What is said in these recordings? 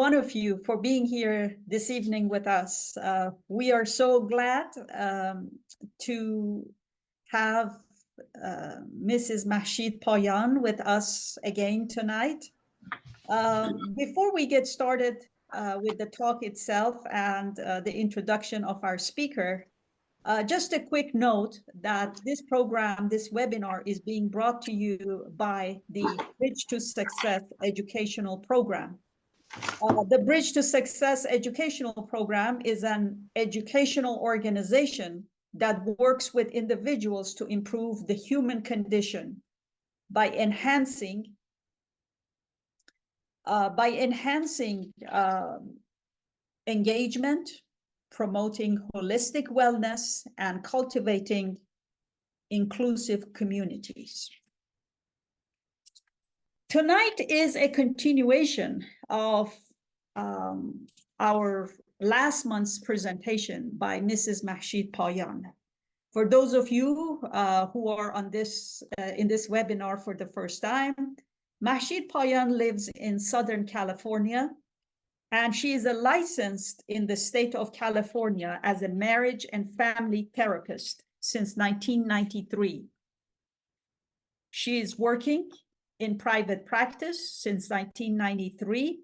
one of you for being here this evening with us. We are so glad to have Mrs. Mahshid Poyan with us again tonight. Before we get started with the talk itself and the introduction of our speaker, just a quick note that this program, this webinar, is being brought to you by the Bridge to Success educational program. The Bridge to Success educational program is an educational organization that works with individuals to improve the human condition by enhancing engagement, promoting holistic wellness, and cultivating inclusive communities. Tonight is a continuation of our last month's presentation by Mrs. Mahshid Poyan. For those of you who are on this in this webinar for the first time, Mahshid Poyan lives in Southern California, and she is licensed in the state of California as a marriage and family therapist since 1993. She is working in private practice since 1993,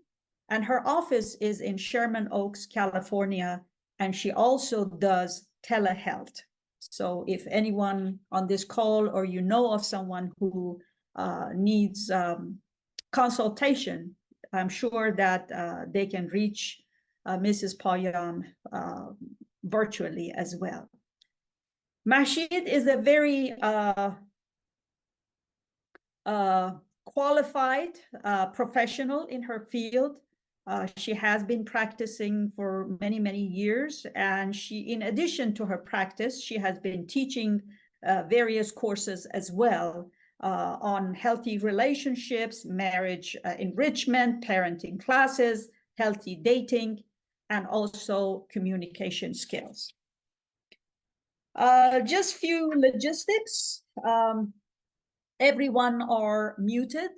and her office is in Sherman Oaks, California, and she also does telehealth. So if anyone on this call or you know of someone who needs consultation, I'm sure that they can reach Mrs. Poyan virtually as well. Mahshid is a very qualified professional in her field. She has been practicing for many, many years, and in addition to her practice, she has been teaching various courses as well on healthy relationships, marriage enrichment, parenting classes, healthy dating, and also communication skills. Just few logistics. Everyone are muted.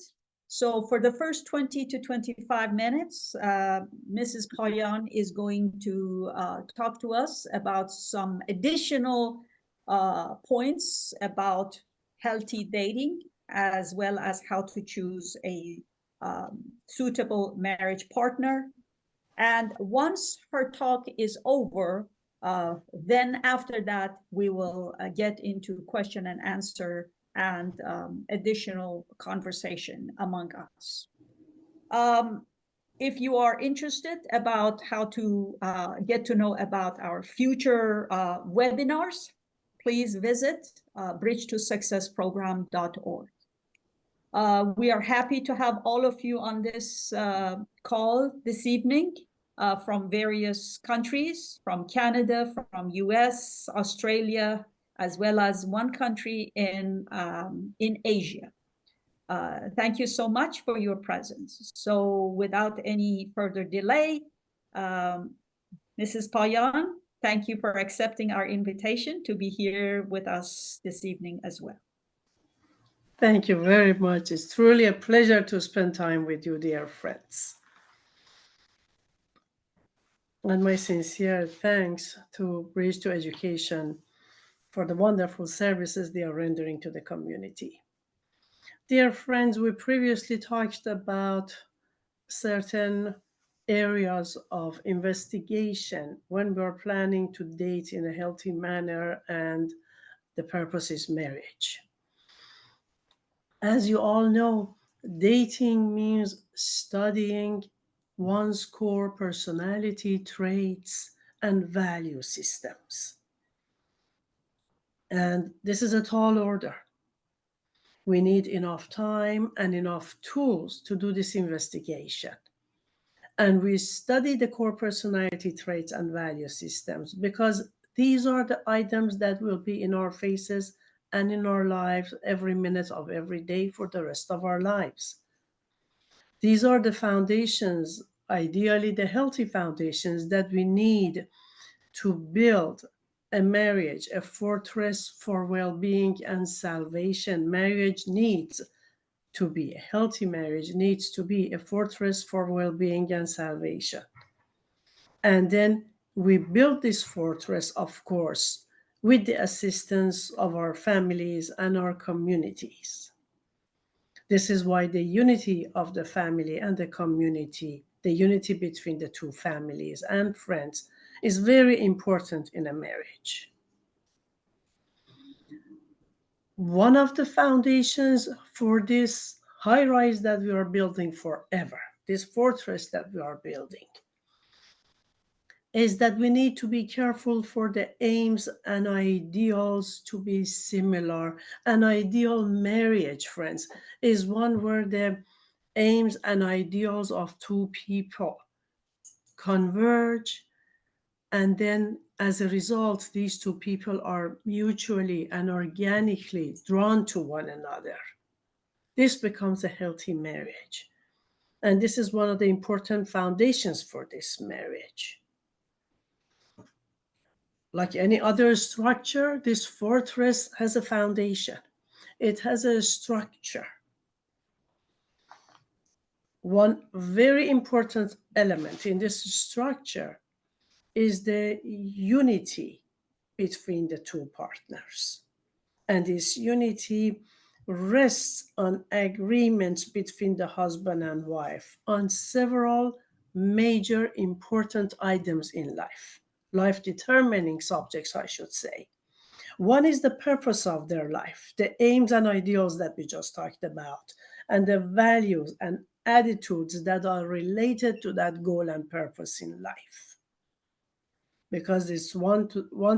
So for the first 20 to 25 minutes, Mrs. Poyan is going to talk to us about some additional points about healthy dating, as well as how to choose a suitable marriage partner. And once her talk is over, then after that, we will get into question and answer and additional conversation among us. If you are interested about how to get to know about our future webinars, please visit bridgetosuccessprogram.org. We are happy to have all of you on this call this evening from various countries, from Canada, from US, Australia, as well as one country in Asia. Thank you so much for your presence. So without any further delay, Mrs. Poyan, thank you for accepting our invitation to be here with us this evening as well. Thank you very much. It's truly a pleasure to spend time with you, dear friends. And my sincere thanks to Bridge to Education for the wonderful services they are rendering to the community. Dear friends, we previously talked about certain areas of investigation when we're planning to date in a healthy manner, and the purpose is marriage. As you all know, dating means studying one's core personality traits and value systems. And this is a tall order. We need enough time and enough tools to do this investigation. And we study the core personality traits and value systems because these are the items that will be in our faces and in our lives every minute of every day for the rest of our lives. These are the foundations, ideally the healthy foundations that we need to build a marriage, a fortress for well-being and salvation. Marriage needs to be a healthy marriage needs to be a fortress for well-being and salvation. And then we build this fortress, of course, with the assistance of our families and our communities. This is why the unity of the family and the community, the unity between the two families and friends, is very important in a marriage. One of the foundations for this high rise that we are building forever, this fortress that we are building, is that we need to be careful for the aims and ideals to be similar. An ideal marriage, friends, is one where the aims and ideals of two people converge, and then as a result, these two people are mutually and organically drawn to one another. This becomes a healthy marriage. And this is one of the important foundations for this marriage. Like any other structure, this fortress has a foundation. It has a structure. One very important element in this structure is the unity between the two partners. And this unity rests on agreements between the husband and wife on several major important items in life, life-determining subjects, I should say. One is the purpose of their life, the aims and ideals that we just talked about, and the values and attitudes that are related to that goal and purpose in life. Because it's one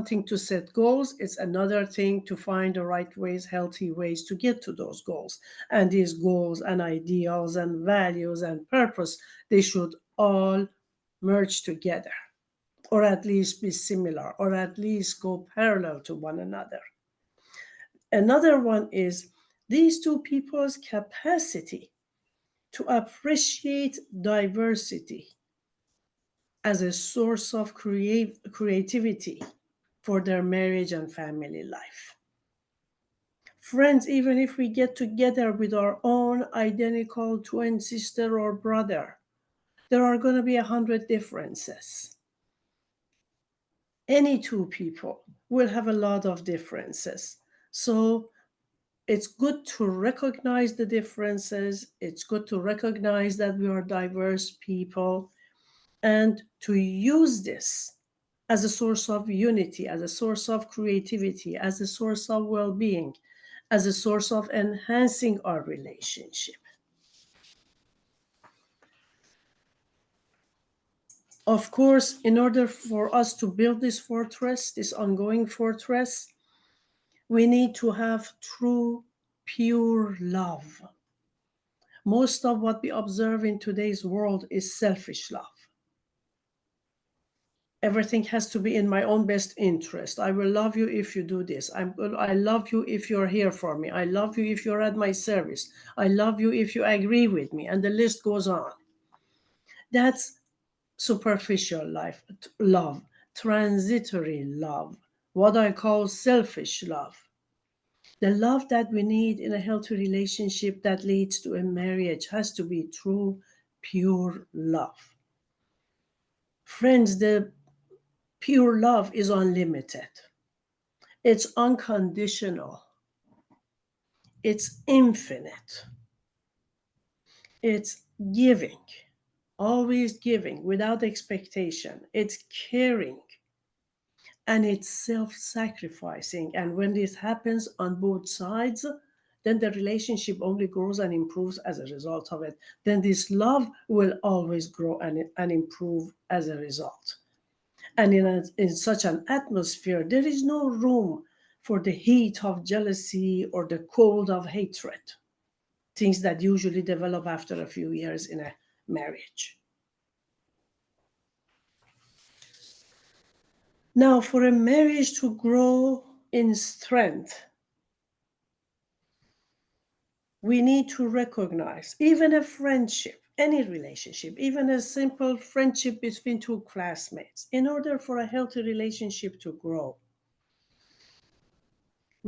thing to set goals, it's another thing to find the right ways, healthy ways to get to those goals. And these goals and ideals and values and purpose, they should all merge together, or at least be similar, or at least go parallel to one another. Another one is these two people's capacity to appreciate diversity as a source of creativity for their marriage and family life. Friends, even if we get together with our own identical twin sister or brother, there are going to be 100 differences. Any two people will have a lot of differences. So it's good to recognize the differences. It's good to recognize that we are diverse people and to use this as a source of unity, as a source of creativity, as a source of well-being, as a source of enhancing our relationship. Of course, in order for us to build this fortress, this ongoing fortress, we need to have true, pure love. Most of what we observe in today's world is selfish love. Everything has to be in my own best interest. I will love you if you do this. I love you if you're here for me. I love you if you're at my service. I love you if you agree with me. And the list goes on. That's superficial love, transitory love, what I call selfish love. The love that we need in a healthy relationship that leads to a marriage has to be true, pure love. Friends, the pure love is unlimited. It's unconditional. It's infinite. It's giving, always giving without expectation. It's caring. And it's self-sacrificing. And when this happens on both sides, then the relationship only grows and improves as a result of it. Then this love will always grow and improve as a result. And in such an atmosphere, there is no room for the heat of jealousy or the cold of hatred, things that usually develop after a few years in a marriage. Now, for a marriage to grow in strength, we need to recognize even a friendship, any relationship, even a simple friendship between two classmates, in order for a healthy relationship to grow,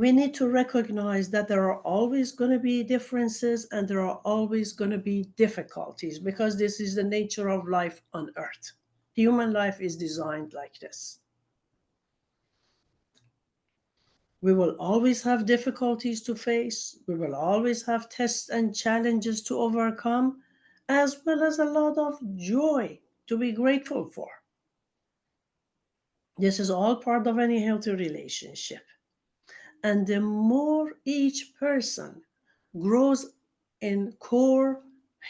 we need to recognize that there are always going to be differences and there are always going to be difficulties, because this is the nature of life on earth. Human life is designed like this. We will always have difficulties to face. We will always have tests and challenges to overcome, as well as a lot of joy to be grateful for. This is all part of any healthy relationship. And the more each person grows in core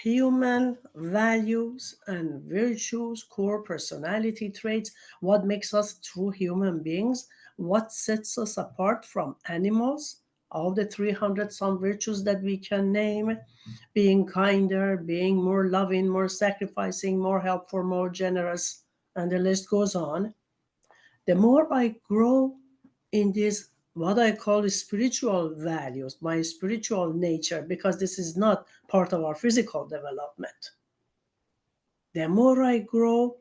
human values and virtues, core personality traits, what makes us true human beings, what sets us apart from animals, all the 300 some virtues that we can name, being kinder, being more loving, more sacrificing, more helpful, more generous, and the list goes on. The more I grow in this, what I call spiritual values, my spiritual nature, because this is not part of our physical development, the more I grow,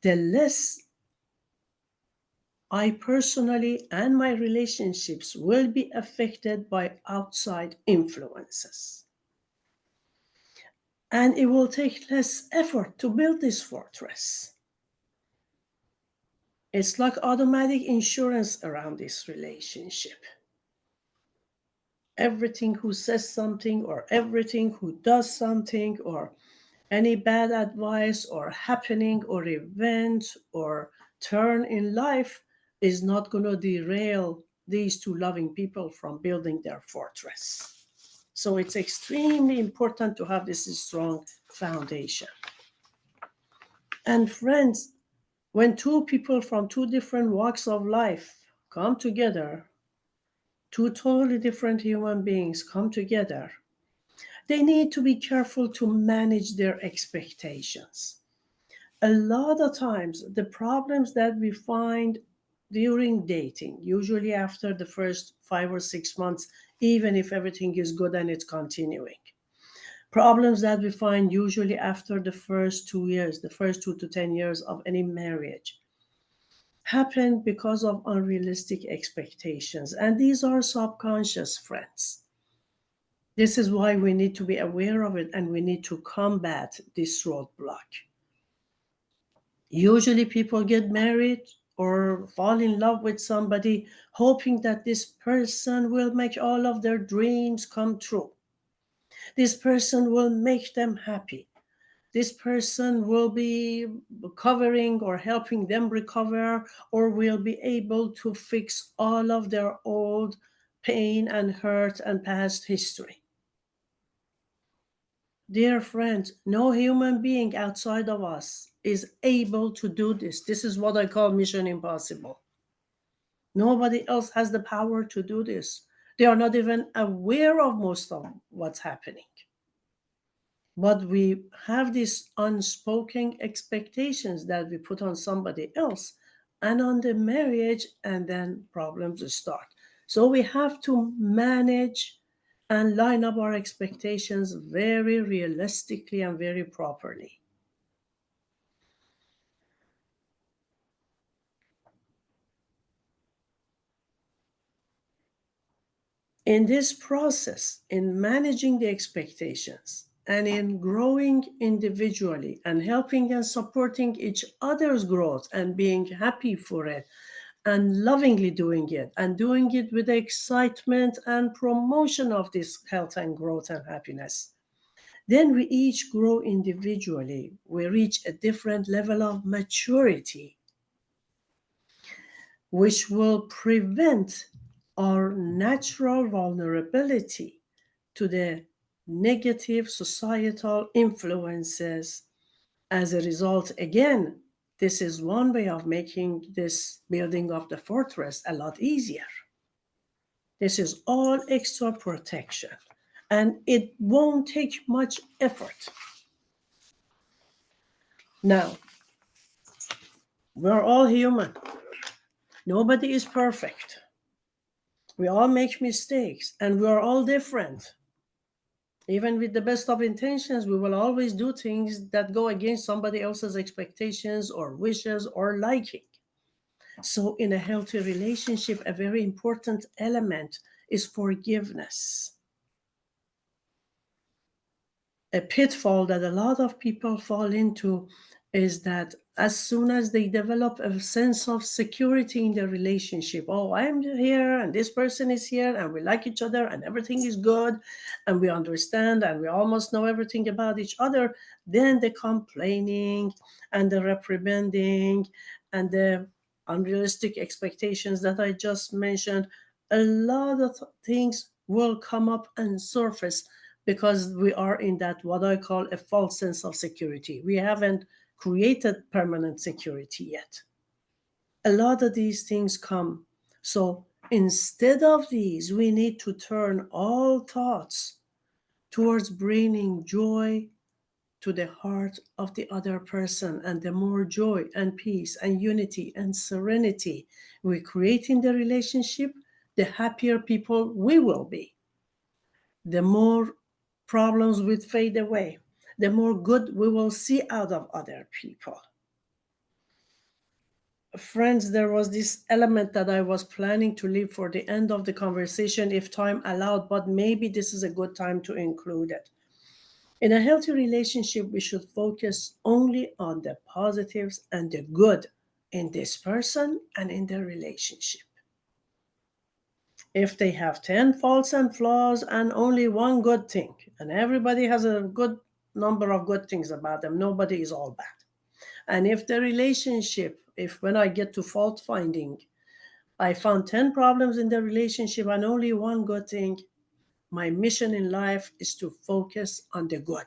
the less I personally and my relationships will be affected by outside influences. And it will take less effort to build this fortress. It's like automatic insurance around this relationship. Everything who says something, or everything who does something, or any bad advice or happening or event or turn in life is not going to derail these two loving people from building their fortress. So it's extremely important to have this strong foundation. And friends, when two people from two different walks of life come together, two totally different human beings come together, they need to be careful to manage their expectations. A lot of times, the problems that we find during dating, usually after the first 5 or 6 months, even if everything is good and it's continuing, problems that we find usually after the first 2 years, the first 2 to 10 years of any marriage, happen because of unrealistic expectations. And these are subconscious, friends. This is why we need to be aware of it, and we need to combat this roadblock. Usually people get married or fall in love with somebody hoping that this person will make all of their dreams come true. This person will make them happy. This person will be covering or helping them recover, or will be able to fix all of their old pain and hurt and past history. Dear friends, no human being outside of us is able to do this. This is what I call mission impossible. Nobody else has the power to do this. They are not even aware of most of what's happening. But we have these unspoken expectations that we put on somebody else and on the marriage, and then problems start. So we have to manage and line up our expectations very realistically and very properly. In this process, in managing the expectations and in growing individually and helping and supporting each other's growth and being happy for it and lovingly doing it and doing it with excitement and promotion of this health and growth and happiness, then we each grow individually. We reach a different level of maturity, which will prevent our natural vulnerability to the negative societal influences. As a result, again, this is one way of making this building of the fortress a lot easier. This is all extra protection, and it won't take much effort. Now, we're all human. Nobody is perfect. We all make mistakes, and we are all different. Even with the best of intentions, we will always do things that go against somebody else's expectations or wishes or liking. So in a healthy relationship, a very important element is forgiveness. A pitfall that a lot of people fall into is that as soon as they develop a sense of security in their relationship, oh, I'm here and this person is here and we like each other and everything is good and we understand and we almost know everything about each other, then the complaining and the reprimanding and the unrealistic expectations that I just mentioned, a lot of things will come up and surface because we are in that what I call a false sense of security. We haven't created permanent security yet. A lot of these things come. So instead of these, we need to turn all thoughts towards bringing joy to the heart of the other person. And the more joy and peace and unity and serenity we create in the relationship, the happier people we will be. The more problems will fade away, the more good we will see out of other people. Friends, there was this element that I was planning to leave for the end of the conversation if time allowed, but maybe this is a good time to include it. In a healthy relationship, we should focus only on the positives and the good in this person and in the relationship. If they have 10 faults and flaws and only one good thing, and everybody has a good number of good things about them, nobody is all bad. And if the relationship, if when I get to fault finding, I found 10 problems in the relationship and only one good thing, my mission in life is to focus on the good.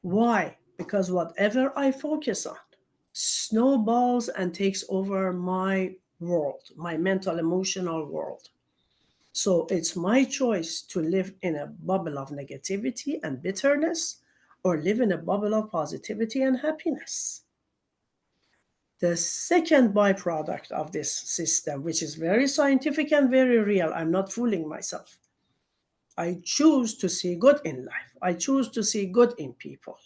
Why? Because whatever I focus on snowballs and takes over my world, my mental, emotional world. So it's my choice to live in a bubble of negativity and bitterness or live in a bubble of positivity and happiness. The second byproduct of this system, which is very scientific and very real, I'm not fooling myself. I choose to see good in life. I choose to see good in people.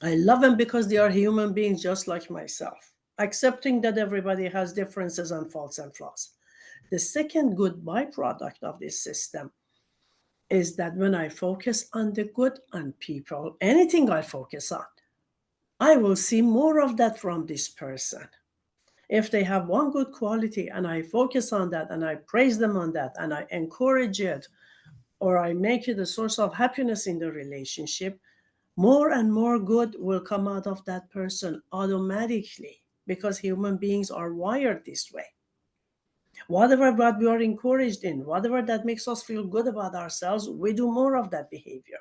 I love them because they are human beings just like myself, accepting that everybody has differences and faults and flaws. The second good byproduct of this system is that when I focus on the good on people, anything I focus on, I will see more of that from this person. If they have one good quality and I focus on that and I praise them on that and I encourage it or I make it a source of happiness in the relationship, more and more good will come out of that person automatically because human beings are wired this way. Whatever what we are encouraged in, whatever that makes us feel good about ourselves, we do more of that behavior.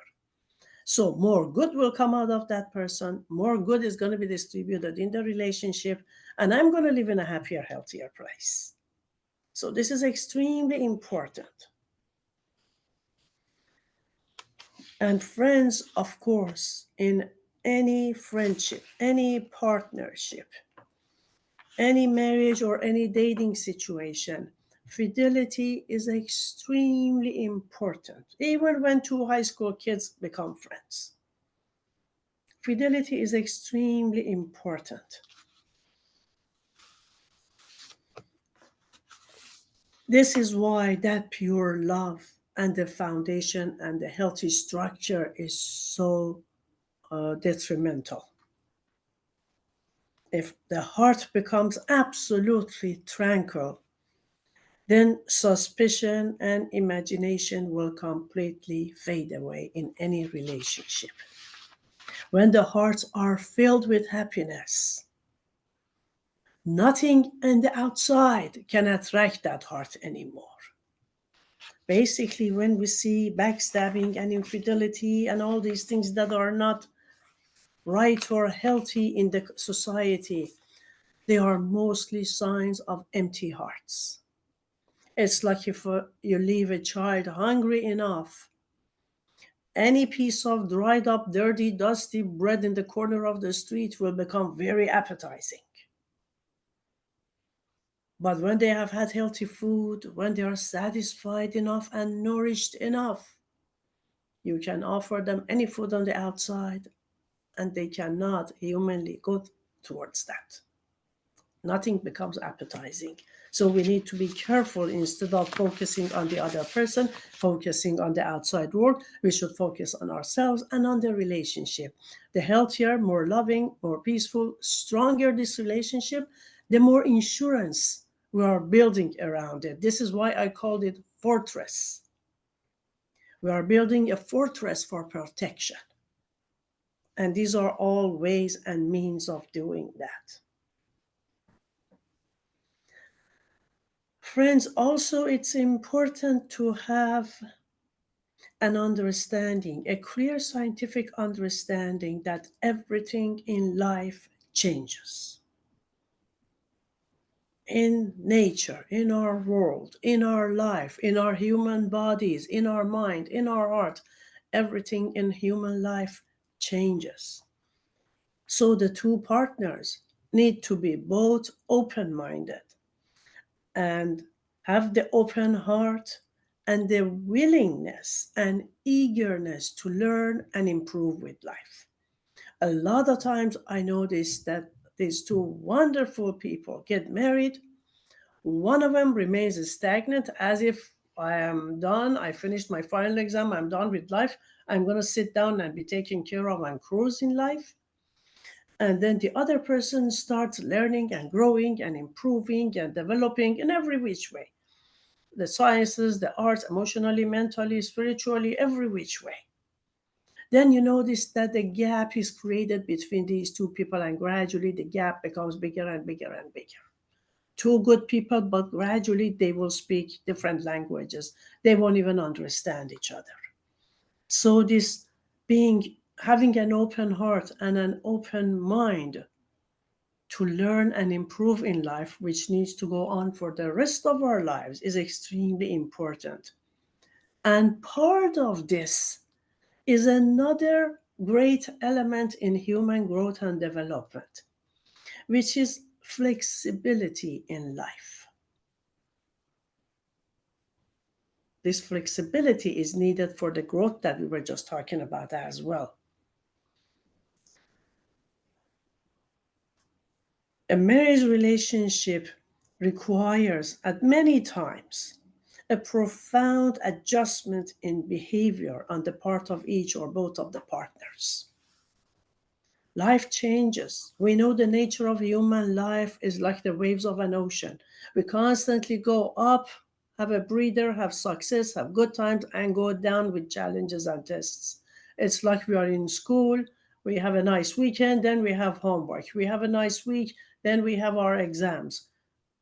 So more good will come out of that person, more good is going to be distributed in the relationship, and I'm going to live in a happier, healthier place. So this is extremely important. And friends, of course, in any friendship, any partnership, any marriage or any dating situation, fidelity is extremely important, even when two high school kids become friends. Fidelity is extremely important. This is why that pure love and the foundation and the healthy structure is so detrimental. If the heart becomes absolutely tranquil, then suspicion and imagination will completely fade away in any relationship. When the hearts are filled with happiness, nothing in the outside can attract that heart anymore. Basically, when we see backstabbing and infidelity and all these things that are not right or healthy in the society, they are mostly signs of empty hearts. It's like if you leave a child hungry enough, any piece of dried up, dirty, dusty bread in the corner of the street will become very appetizing. But when they have had healthy food, when they are satisfied enough and nourished enough, you can offer them any food on the outside and they cannot humanly go towards that. nothing becomes appetizing. So we need to be careful. Instead of focusing on the other person, focusing on the outside world, we should focus on ourselves and on the relationship. The healthier, more loving, more peaceful, stronger this relationship, the more insurance we are building around it. This is why I called it fortress. We are building a fortress for protection. And these are all ways and means of doing that. Friends, also it's important to have an understanding, a clear scientific understanding that everything in life changes. In nature, in our world, in our life, in our human bodies, in our mind, in our heart, everything in human life changes. So the two partners need to be both open-minded and have the open heart and the willingness and eagerness to learn and improve with life. A lot of times I notice that these two wonderful people get married. One of them remains stagnant, as if I am done, I finished my final exam, I'm done with life, I'm going to sit down and be taken care of and cruise in life. And then the other person starts learning and growing and improving and developing in every which way. The sciences, the arts, emotionally, mentally, spiritually, every which way. Then you notice that the gap is created between these two people, and gradually the gap becomes bigger and bigger and bigger. Two good people, but gradually they will speak different languages. They won't even understand each other. So this having an open heart and an open mind to learn and improve in life, which needs to go on for the rest of our lives, is extremely important. And part of this is another great element in human growth and development, which is flexibility in life. This flexibility is needed for the growth that we were just talking about as well. A marriage relationship requires, at many times, a profound adjustment in behavior on the part of each or both of the partners. Life changes. We know the nature of human life is like the waves of an ocean. We constantly go up, have a breather, have success, have good times, and go down with challenges and tests. It's like we are in school. We have a nice weekend, then we have homework. We have a nice week, then we have our exams.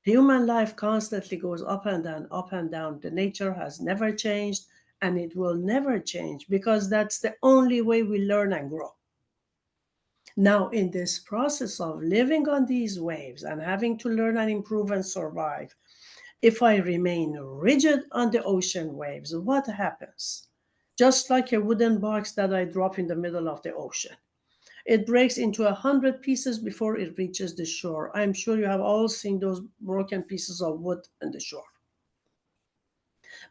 Human life constantly goes up and down, up and down. The nature has never changed, and it will never change, because that's the only way we learn and grow. Now, in this process of living on these waves and having to learn and improve and survive, if I remain rigid on the ocean waves, what happens? Just like a wooden box that I drop in the middle of the ocean. It breaks into 100 pieces before it reaches the shore. I'm sure you have all seen those broken pieces of wood on the shore.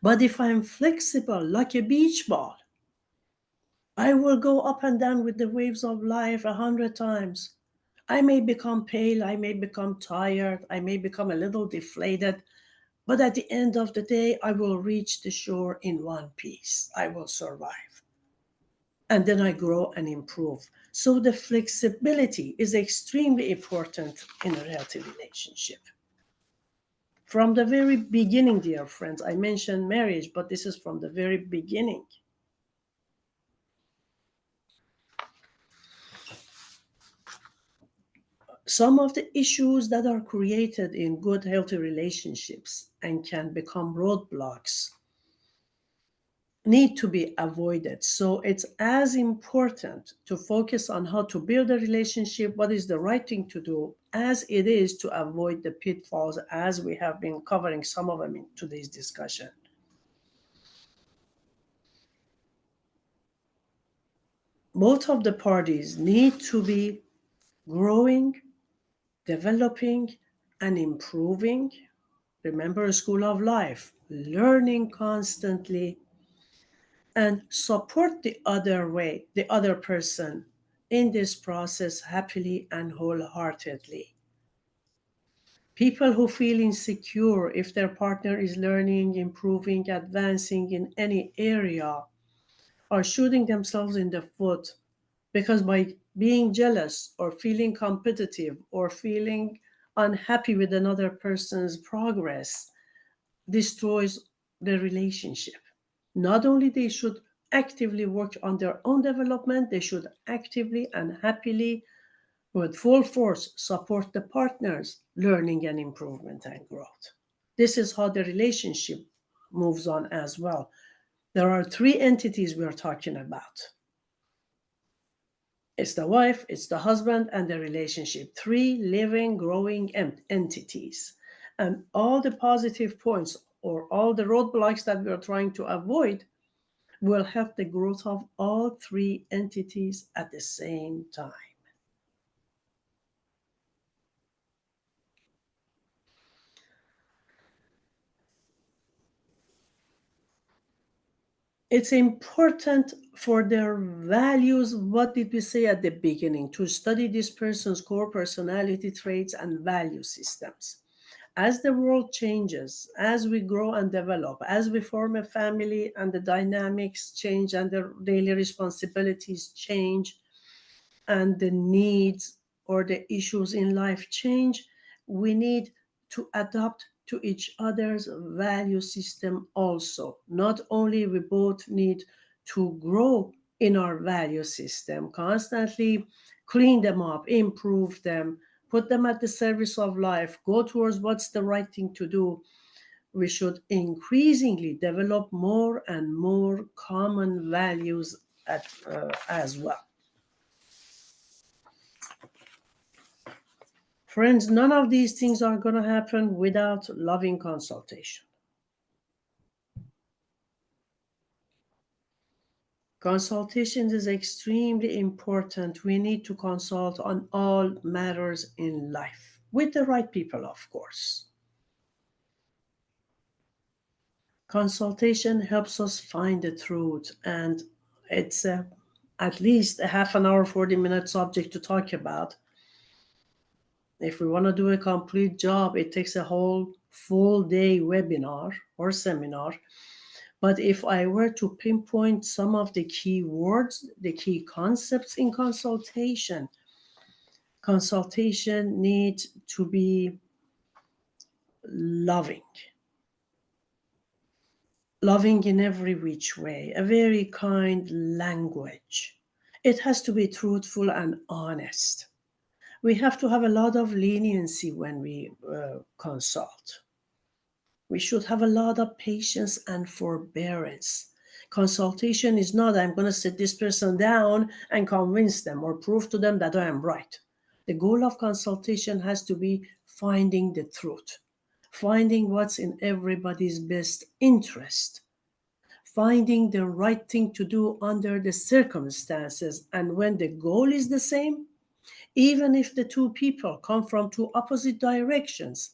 But if I'm flexible like a beach ball, I will go up and down with the waves of life 100 times. I may become pale, I may become tired, I may become a little deflated, but at the end of the day, I will reach the shore in one piece. I will survive. And then I grow and improve. So the flexibility is extremely important in a healthy relationship. From the very beginning, dear friends, I mentioned marriage, but this is from the very beginning. Some of the issues that are created in good, healthy relationships and can become roadblocks need to be avoided. So it's as important to focus on how to build a relationship, what is the right thing to do, as it is to avoid the pitfalls, as we have been covering some of them in today's discussion. Both of the parties need to be growing, developing, and improving. Remember, a school of life, learning constantly, and support the other person in this process happily and wholeheartedly. People who feel insecure if their partner is learning, improving, advancing in any area are shooting themselves in the foot, because by being jealous or feeling competitive or feeling unhappy with another person's progress destroys the relationship. Not only they should actively work on their own development, they should actively and happily with full force support the partner's learning and improvement and growth. This is how the relationship moves on as well. There are three entities we are talking about. It's the wife, it's the husband, and the relationship. Three living, growing entities. And all the positive points or all the roadblocks that we are trying to avoid will help the growth of all three entities at the same time. It's important for their values. What did we say at the beginning? To study this person's core personality traits and value systems. As the world changes, as we grow and develop, as we form a family and the dynamics change and the daily responsibilities change and the needs or the issues in life change, we need to adapt to each other's value system also. Not only we both need to grow in our value system, constantly clean them up, improve them, put them at the service of life, go towards what's the right thing to do. We should increasingly develop more and more common values as well. Friends, none of these things are going to happen without loving consultation. Consultation is extremely important. We need to consult on all matters in life with the right people, of course. Consultation helps us find the truth, and it's at least a half an hour, 40-minute subject to talk about. If we want to do a complete job, it takes a whole full day webinar or seminar. But if I were to pinpoint some of the key words, the key concepts in consultation, consultation needs to be loving. Loving in every which way, a very kind language. It has to be truthful and honest. We have to have a lot of leniency when we consult. We should have a lot of patience and forbearance. Consultation is not, I'm going to sit this person down and convince them or prove to them that I am right. The goal of consultation has to be finding the truth, finding what's in everybody's best interest, finding the right thing to do under the circumstances. And when the goal is the same, even if the two people come from two opposite directions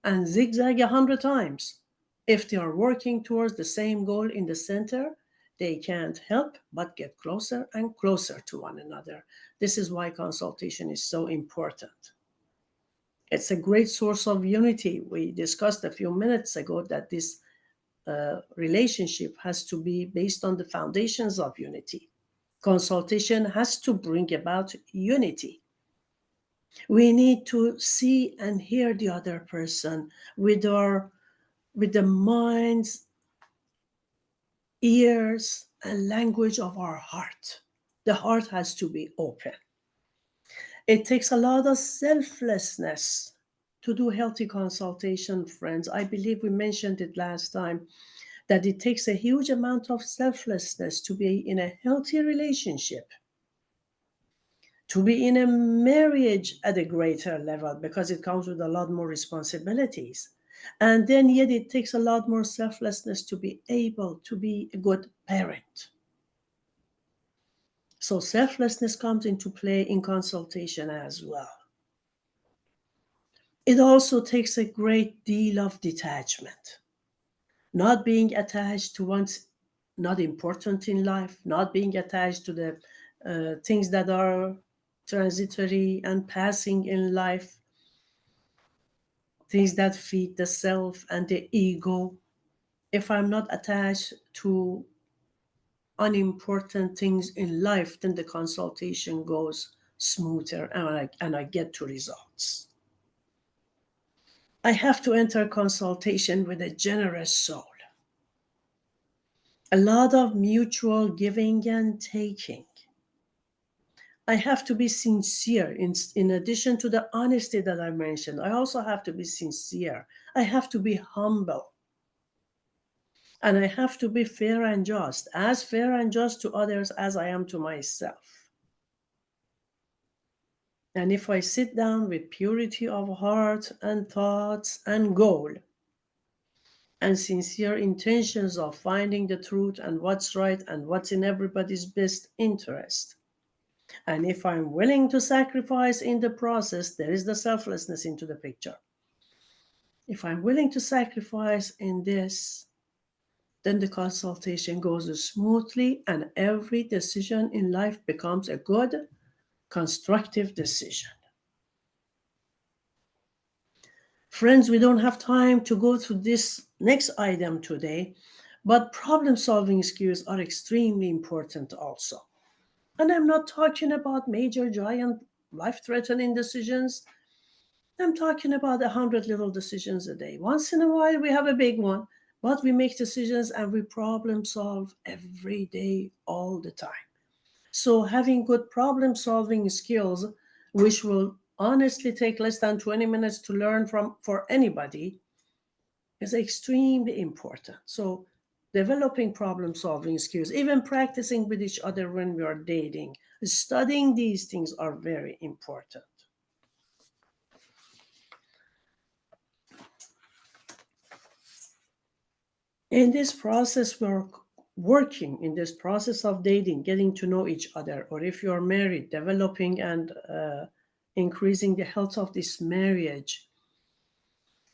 and zigzag 100 times, if they are working towards the same goal in the center, they can't help but get closer and closer to one another. This is why consultation is so important. It's a great source of unity. We discussed a few minutes ago that this relationship has to be based on the foundations of unity. Consultation has to bring about unity. We need to see and hear the other person with the minds, ears, and language of our heart. The heart has to be open. It takes a lot of selflessness to do healthy consultation, friends. I believe we mentioned it last time, that it takes a huge amount of selflessness to be in a healthy relationship, to be in a marriage at a greater level, because it comes with a lot more responsibilities. And then yet it takes a lot more selflessness to be able to be a good parent. So selflessness comes into play in consultation as well. It also takes a great deal of detachment. Not being attached to what's not important in life, not being attached to the things that are transitory and passing in life. things that feed the self and the ego, if I'm not attached to unimportant things in life, then the consultation goes smoother and I get to results. I have to enter consultation with a generous soul. A lot of mutual giving and taking. I have to be sincere. In addition to the honesty that I mentioned, I also have to be sincere. I have to be humble. And I have to be fair and just, as fair and just to others as I am to myself. And if I sit down with purity of heart and thoughts and goal, and sincere intentions of finding the truth and what's right and what's in everybody's best interest, and if I'm willing to sacrifice in the process, there is the selflessness into the picture. If I'm willing to sacrifice in this, then the consultation goes smoothly and every decision in life becomes a good, constructive decision. Friends, we don't have time to go through this next item today, but problem-solving skills are extremely important also. And I'm not talking about major, giant, life-threatening decisions. I'm talking about 100 little decisions a day. Once in a while, we have a big one, but we make decisions and we problem solve every day, all the time. So having good problem solving skills, which will honestly take less than 20 minutes to learn from for anybody, is extremely important. So developing problem solving skills, even practicing with each other when we are dating, studying these things are very important. In this process, we're working in this process of dating, getting to know each other, or if you're married, developing and increasing the health of this marriage.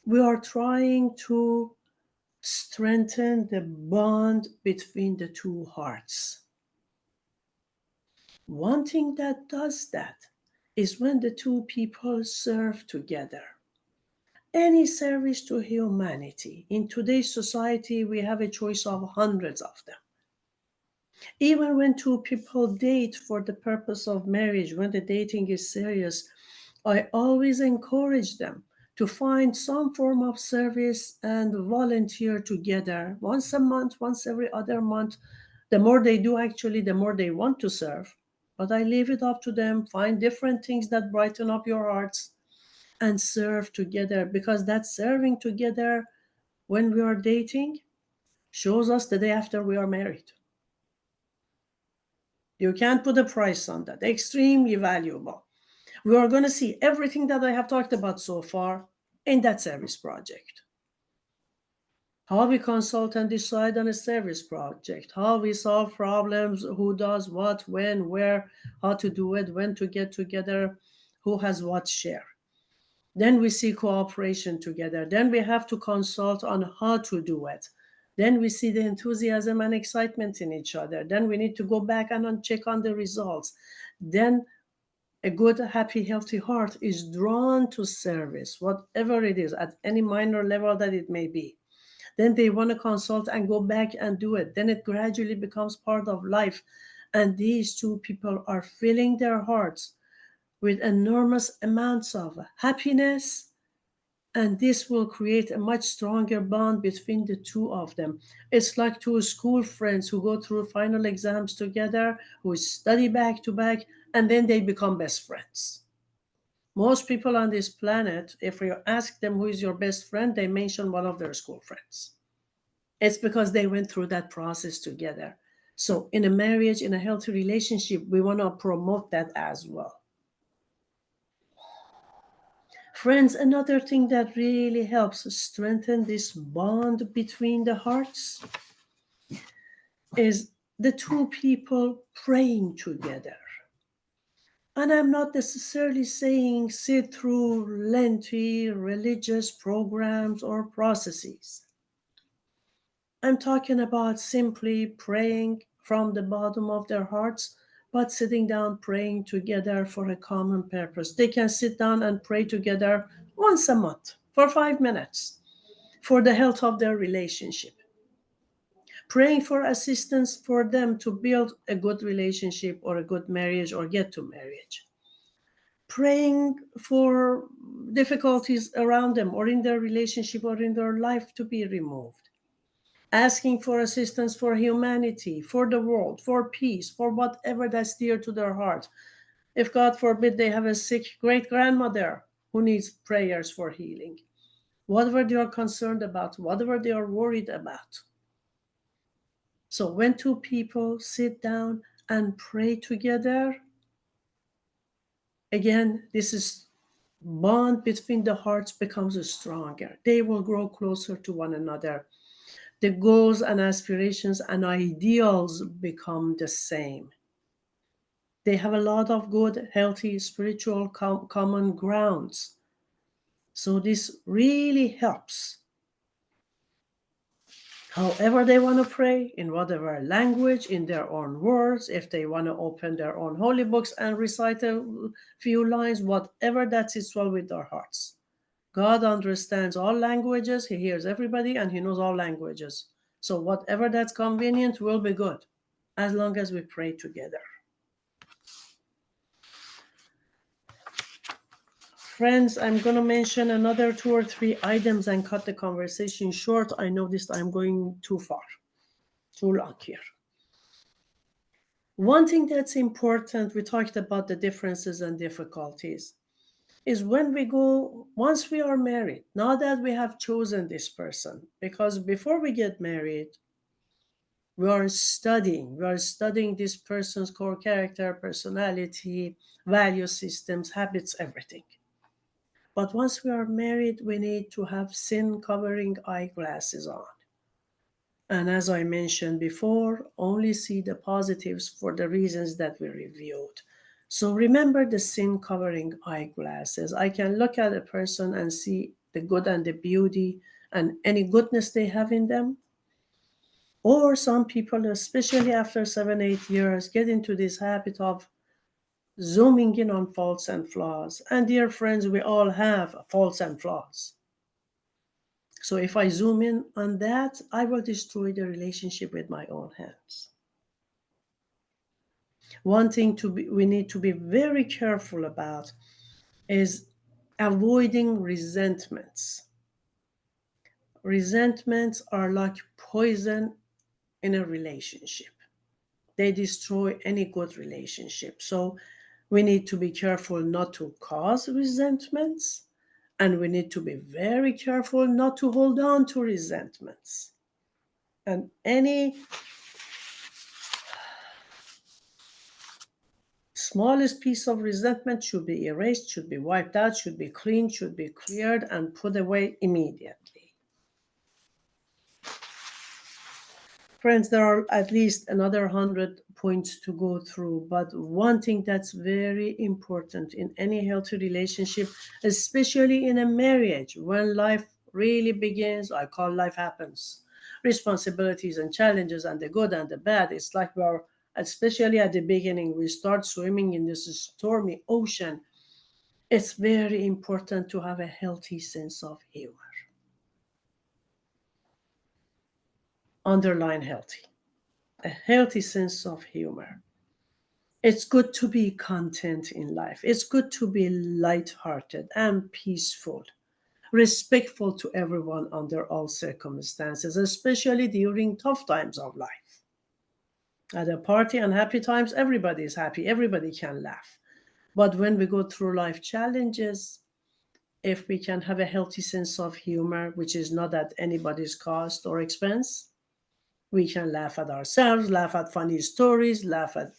We are trying to strengthen the bond between the two hearts. One thing that does that is when the two people serve together. Any service to humanity. In today's society, we have a choice of hundreds of them. Even when two people date for the purpose of marriage, when the dating is serious, I always encourage them to find some form of service and volunteer together once a month, once every other month. The more they do, actually, the more they want to serve. But I leave it up to them. Find different things that brighten up your hearts and serve together, because that serving together when we are dating shows us the day after we are married. You can't put a price on that. Extremely valuable. We are going to see everything that I have talked about so far in that service project. How we consult and decide on a service project, how we solve problems, who does what, when, where, how to do it, when to get together, who has what share. Then we see cooperation together. Then we have to consult on how to do it. Then we see the enthusiasm and excitement in each other. Then we need to go back and check on the results. Then a good, happy, healthy heart is drawn to service, whatever it is, at any minor level that it may be. Then they want to consult and go back and do it. Then it gradually becomes part of life. And these two people are filling their hearts with enormous amounts of happiness, and this will create a much stronger bond between the two of them. It's like two school friends who go through final exams together, who study back to back, and then they become best friends. Most people on this planet, if you ask them who is your best friend, they mention one of their school friends. It's because they went through that process together. So in a marriage, in a healthy relationship, we want to promote that as well. Friends, another thing that really helps strengthen this bond between the hearts is the two people praying together. And I'm not necessarily saying sit through lengthy religious programs or processes. I'm talking about simply praying from the bottom of their hearts, but sitting down praying together for a common purpose. They can sit down and pray together once a month. for 5 minutes for the health of their relationship. Praying for assistance for them to build a good relationship or a good marriage or get to marriage. Praying for difficulties around them or in their relationship or in their life to be removed. Asking for assistance for humanity, for the world, for peace, for whatever that's dear to their heart. If God forbid they have a sick great-grandmother who needs prayers for healing. Whatever they are concerned about, whatever they are worried about. So when two people sit down and pray together, again, this is bond between the hearts becomes stronger. They will grow closer to one another. The goals and aspirations and ideals become the same. They have a lot of good, healthy, spiritual common grounds. So this really helps. However they want to pray, in whatever language, in their own words, if they want to open their own holy books and recite a few lines, whatever that sits well with their hearts. God understands all languages, he hears everybody, and he knows all languages. So whatever that's convenient will be good, as long as we pray together. Friends, I'm going to mention another 2 or 3 items and cut the conversation short. I noticed I'm going too far, too long here. One thing that's important, we talked about the differences and difficulties, is when we go, once we are married, now that we have chosen this person, because before we get married, we are studying this person's core character, personality, value systems, habits, everything. But once we are married, we need to have sin covering eyeglasses on. And as I mentioned before, only see the positives for the reasons that we reviewed. So remember the sin covering eyeglasses. I can look at a person and see the good and the beauty and any goodness they have in them. Or some people, especially after 7-8 years, get into this habit of zooming in on faults and flaws. And dear friends, we all have faults and flaws. So if I zoom in on that, I will destroy the relationship with my own hands. One thing we need to be very careful about is avoiding resentments. Resentments are like poison in a relationship. They destroy any good relationship. So we need to be careful not to cause resentments, and we need to be very careful not to hold on to resentments. And any smallest piece of resentment should be erased, should be wiped out, should be cleaned, should be cleared and put away immediately. Friends, there are at least another 100 points to go through, but one thing that's very important in any healthy relationship, especially in a marriage, when life really begins, I call life happens. Responsibilities and challenges and the good and the bad, it's like we're, especially at the beginning, we start swimming in this stormy ocean. It's very important to have a healthy sense of humor. Underline healthy. A healthy sense of humor. It's good to be content in life. It's good to be lighthearted and peaceful, respectful to everyone under all circumstances, especially during tough times of life. At a party and happy times, everybody is happy. Everybody can laugh. But when we go through life challenges, if we can have a healthy sense of humor, which is not at anybody's cost or expense, we can laugh at ourselves, laugh at funny stories, laugh at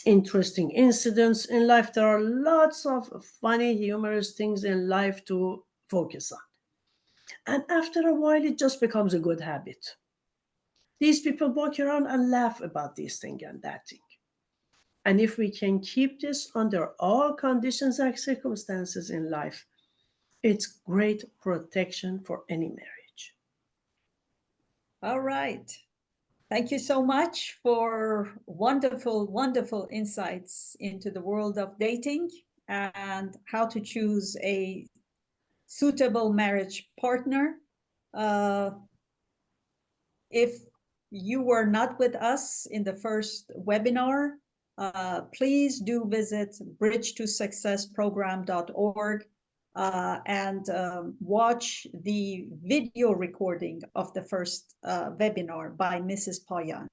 interesting incidents in life. There are lots of funny, humorous things in life to focus on. And after a while, it just becomes a good habit. These people walk around and laugh about this thing and that thing. And if we can keep this under all conditions and circumstances in life, it's great protection for any marriage. All right. Thank you so much for wonderful, wonderful insights into the world of dating and how to choose a suitable marriage partner. If you were not with us in the first webinar, please do visit bridge2successprogram.org and watch the video recording of the first webinar by Mrs. Payan.